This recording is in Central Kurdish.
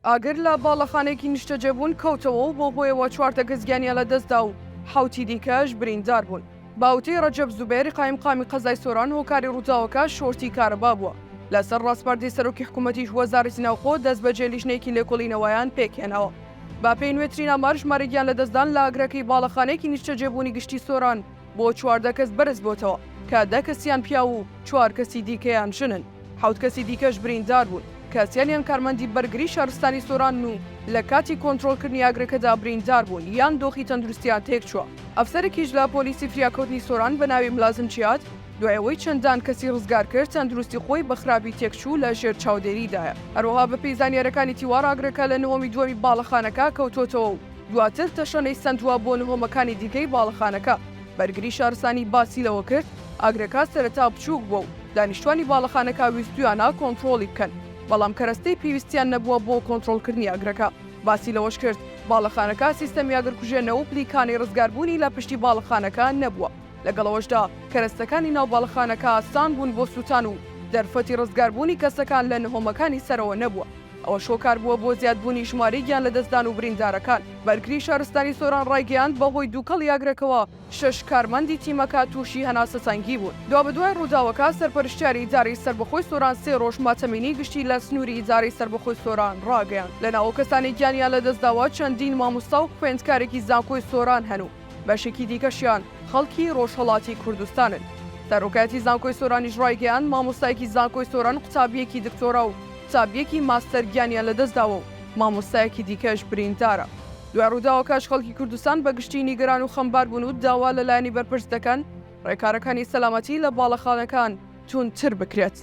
ئاگر لە باڵەخانێکی نیشتەجێبوون کەوتەوە و بۆ هۆیەوە 4 کەس گیانیان لەدەستدا و 7 دیکەش بریندار بوون. باوتەی ڕەجەب زوبێر قایمقامی قەزای سۆران هۆکاری ڕووداوەکە شۆرتی کارەبا بووە. لەسەر ڕاستپەردەی سەرۆکی حکوومەتیش وەزارەتی ناوخۆ دەست بەجێ لیژنەیەکی لێکۆڵینەوەیان پێکهێناوە. با پێی نوێترین ئامار ژمارەگیان لەدەستدان لە ئاگرەکەی باڵەخانێکی نیشتەجێبوونی گشتی سۆران بۆ 14 کەس بەرز بۆتەوە کە 10 کەسیان پیا و 4 کەسی دیکەیان ژنن. 7 کەسی دیکەش بریندار بوون. کەسیانیان کارمەندی بەرگری شارستانی سۆران و لە کاتی کۆنتڕۆلکردنی ئاگرەکەدا بریندار بوون یان دۆخی تەندروستیان تێک چووە. ئەفسەرێکیش لە پۆلیسی فریاکەوتنی سۆران بە ناوی ملازم چیات دوایەوەی چەندان کەسی ڕزگار کرد تەندروستی خۆی بە خراپی تێکچوو لە ژێر چاودێریدایە. هەروەها بە پێی زانیاریەکانی تیوار ئاگرەکە لە نەوەمی دووەمی باڵەخانەکە کەوتۆتەوە و دواتر تەشەنەی سندووە بۆ نهۆمەکانی دیکەی باڵەخانەکە. بەرگری شارستانی باسی لەوە کرد ئاگرەکە سەرەتا بچووک بووە و دانیشتوانی باڵەخانەکە ویستویانە کۆنتڕۆڵی بکەن، بەڵام کەرەستەی پێویستیان نەبووە بۆ کۆنتڕۆلکردنی ئاگرەکە. باسی لەوەش کرد باڵەخانەکە سیستەمی ئاگرکوژێنەوە و پلیکانی ڕزگاربوونی لە پشتی باڵەخانەکە نەبووە. لەگەڵەوەشدا کەرەستەکانی ناو باڵەخانەکە ئاسان بوون بۆ سووتان و دەرفەتی ڕزگاربوونی کەسەکان لە نهۆمەکانی سەرەوە نەبووە. ئەوە شۆکار بووە بۆ زیادبوونی ژمارەی گیان لەدەستدان و بریندارەکان. بەرگری شارستانی سۆران ڕایگەیاند بەهۆی دووکەڵی ئاگرەکەوە 6 کارمەندی تیمەکە تووشی هەناسە سەنگی بوون. دوای ڕووداوەکە سەرپەرشتیاری ئیدارەی سەربەخۆی سۆران 3 ڕۆژ ماتەمینی گشتی لە سنووری ئیدارەی سەربەخۆی سۆران ڕاگەیاند. لەناو کەسانی گیانیان لەدەستداوە چەندین مامۆستا و خوێندکارێکی زانکۆی سۆران هەن و بەشێکی دیکەشیان خەڵکی ڕۆژهەڵاتی کوردستانن. سەرۆکایەتی زانکۆی سۆرانیش ڕایگەیاند مامۆستایەکی زانکۆی سۆران قوتابیەکی دکتۆرا و قوتابیەکی ماستەر گیانیان لەدەستداوە و مامۆستایەکی دیکەش بریندارە. دوای ڕووداوەکەش خەڵکی کوردستان بەگشتی نیگەران و خەمبار بوون و داوا لەلایەنی بەرپرس دەکەن ڕێکارەکانی سەلامەتی لە باڵەخانەکان تونتر بکرێت.